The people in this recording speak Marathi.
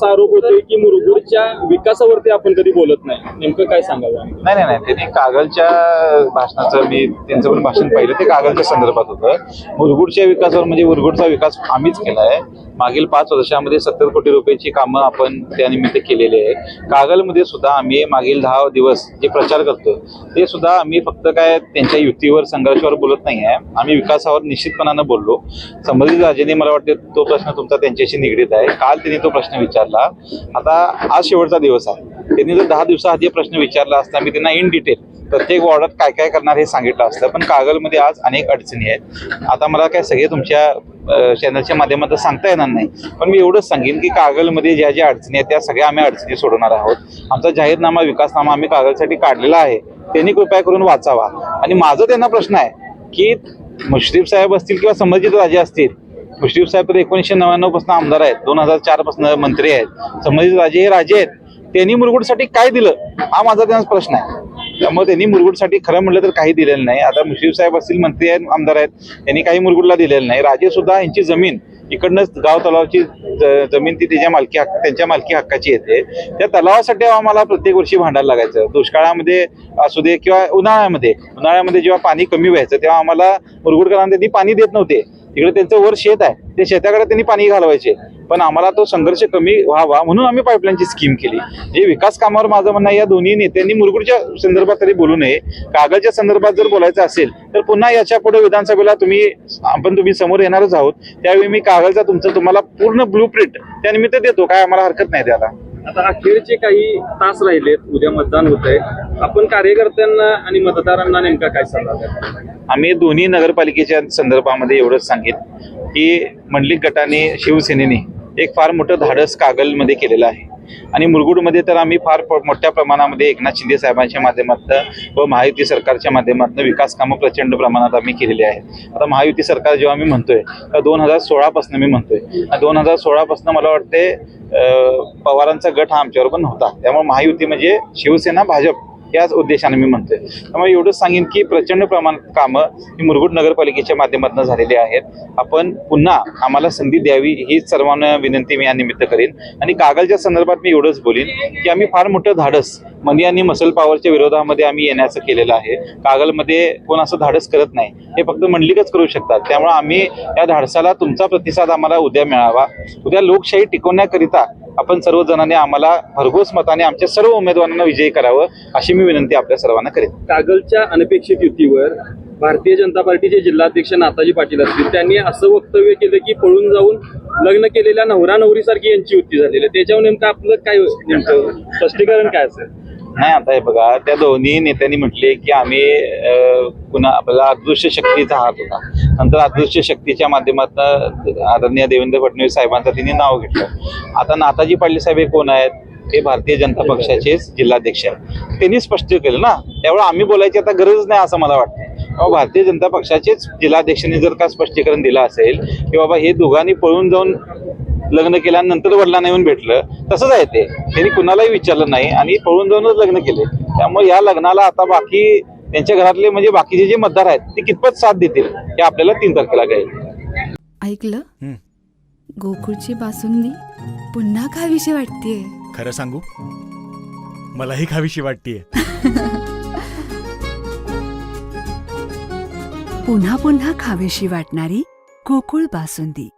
असा आरोप होतोय की मुरगुडच्या विकासावरती आपण कधी बोलत नाही, नेमकं काय सांगावं? नाही, त्यांनी कागलच्या भाषणाचं मी त्यांचं पण भाषण पाहिलं, ते कागलच्या संदर्भात होतं. मुरगुडच्या विकासावर म्हणजे मुरगुडचा विकास आम्हीच केला आहे. मागील 5 वर्षामध्ये 70 कोटी रुपयाची कामं आपण त्यानिमित्त केलेली आहे. कागलमध्ये सुद्धा आम्ही मागील 10 दिवस जे प्रचार करतो ते सुद्धा आम्ही फक्त काय त्यांच्या युतीवर संघर्षावर बोलत नाही आहे, आम्ही विकासावर निश्चितपणानं बोललो. संबंधित राजेने मला वाटते तो प्रश्न तुमचा त्यांच्याशी निगडीत आहे. काल त्यांनी तो प्रश्न विचारला, आता आज शेवटचा दिवस आहे. त्यांनी जर 10 दिवसाआधी प्रश्न विचारला असता मी त्यांना इन डिटेल प्रत्येक वॉर्डात काय काय करणार हे सांगितलं असतं. पण कागलमध्ये आज अनेक अडचणी आहेत. आता मला काय सगळे तुमच्या चॅनलच्या माध्यमातून सांगता येणार नाही, पण मी एवढंच सांगेन की कागलमध्ये ज्या ज्या अडचणी आहेत त्या सगळ्या आम्ही अडचणी सोडवणार आहोत. आमचा जाहीरनामा विकासनामा आम्ही कागलसाठी काढलेला आहे, त्यांनी कृपया करून वाचावा. आणि माझं त्यांना प्रश्न आहे की मुश्रीफ साहेब असतील किंवा संबंधित राजे असतील, मुश्रीफ साहेब तर 1999 पासून आमदार आहेत, 2004 पासून मंत्री आहेत, संबंधित राजे हे राजे आहेत, त्यांनी मुरगुडसाठी काय दिलं हा माझा त्यांना प्रश्न आहे. त्यामुळे त्यांनी मुरगुडसाठी खरं म्हटलं तर काही दिलेलं नाही. आता मुश्रीफ साहेब असतील, मंत्री आहेत, आमदार आहेत, त्यांनी काही मुरगुडला दिलेलं नाही. राजे सुद्धा यांची जमीन इकडनंच गाव तलावाची जमीन ती त्यांच्या मालकी हक्काची येते. त्या तलावासाठी आम्हाला प्रत्येक वर्षी भांडायला लागायचं. दुष्काळामध्ये असू दे किंवा उन्हाळ्यामध्ये जेव्हा पाणी कमी व्हायचं तेव्हा आम्हाला मुरगुडकरांना त्यांनी पाणी देत नव्हते. तिकडे त्यांचं वर शेत आहे, ते शेताकडे त्यांनी पाणी घालवायचे, पण आम्हाला तो संघर्ष कमी व्हावा म्हणून आम्ही पाईपलाईनची स्कीम केली. जे विकास कामावर माझं म्हणणं आहे, या दोन्ही नेत्यांनी मुरगुडच्या संदर्भात तरी बोलू नये. कागलच्या संदर्भात जर बोलायचं असेल तर पुन्हा याच्या पुढे विधानसभेला तुम्ही समोर येणारच आहोत. त्यावेळी मी कागलचा तुम्हाला पूर्ण ब्लूप्रिंट त्यानिमित्त देतो, काय आम्हाला हरकत नाही त्याला. आता अखेरचे काही तास राहिलेत, उद्या मतदान होत आहे. आपण कार्यकर्त्यांना आणि मतदारांना नेमका काय सल्ला द्याल? आम्ही दोन्ही नगरपालिकेच्या संदर्भामध्ये एवढंच सांगेन की मंडलिक गटाने शिवसेनेने एक फार मोठं धाडस कागलमध्ये केलेलं आहे. आणि मुरगुडमध्ये तर आम्ही फार मोठ्या प्रमाणामध्ये एकनाथ शिंदे साहेबांच्या माध्यमातून व महायुती सरकारच्या माध्यमातून विकास कामं प्रचंड प्रमाणात आम्ही केलेली आहेत. आता महायुती सरकार जेव्हा मी म्हणतोय तर 2016 पासून मी म्हणतोय, 2016 पासून मला वाटते पवारांचा गट हा आमच्यावर पण नव्हता. त्यामुळे महायुती म्हणजे शिवसेना भाजप याच उद्देशाने मी म्हणतोय. त्यामुळे एवढंच सांगेन की प्रचंड प्रमाणात कामं ही मुरगुड नगरपालिकेच्या माध्यमातून झालेली आहेत. आपण पुन्हा आम्हाला संधी द्यावी ही सर्वांना विनंती मी या निमित्त करेन. आणि कागलच्या संदर्भात मी एवढंच बोलीन की आम्ही फार मोठं धाडस मनी आणि मसल पॉवरच्या विरोधामध्ये आम्ही येण्याचं केलेलं आहे. कागलमध्ये कोण असं धाडस करत नाही, हे फक्त मंडलिकच करू शकतात. त्यामुळे आम्ही या धाडसाला तुमचा प्रतिसाद आम्हाला उद्या मिळावा. उद्या लोकशाही टिकवण्याकरिता आपण सर्वजणांनी आम्हाला भरघोस मताने आमच्या सर्व उमेदवारांना विजयी करावं अशी मी विनंती आपल्या सर्वांना करेन. कागलच्या अनपेक्षित युतीवर भारतीय जनता पार्टीचे जिल्हाध्यक्ष नाताजी पाटील असतील, त्यांनी असं वक्तव्य केलं की पळून जाऊन लग्न केलेल्या नवरा नवरीसारखी यांची युती झालेली आहे. त्याच्यावर नेमकं आपलं काय नेमकं स्पष्टीकरण काय असेल? नाही, आता हे बघा, त्या दोन्ही नेत्यांनी म्हटले की आम्ही पुन्हा आपल्याला अदृश्य शक्तीचा हात होता. नंतर अदृश्य शक्तीच्या माध्यमातून आदरणीय देवेंद्र फडणवीस साहेबांचं त्यांनी नाव घेतलं. आता नाताजी पाटील साहेब हे कोण आहेत? ते भारतीय जनता पक्षाचेच जिल्हाध्यक्ष आहेत. त्यांनी स्पष्ट केलं ना, त्यामुळे आम्ही बोलायची आता गरज नाही असं मला वाटतं. भारतीय जनता पक्षाचेच जिल्हाध्यक्षांनी जर का स्पष्टीकरण दिलं असेल की बाबा हे दोघांनी पळून जाऊन लग्न केल्यानंतर वडिलांना येऊन भेटलं, तसंच आहे ते. त्यांनी कुणालाही विचारलं नाही आणि पळून जाऊनच लग्न केले. त्यामुळे या लग्नाला आता बाकी त्यांच्या घरातले म्हणजे बाकीचे जे मतदार आहेत ते कितपत साथ देतील हे आपल्याला 3 तारखेला कळेल. ऐकलं, गोकुळची बासुंदी पुन्हा खावीशी वाटतेय. खरं सांगू, मलाही खावीशी वाटतेय. पुन्हा पुन्हा खावीशी वाटणारी गोकुळ बासुंदी.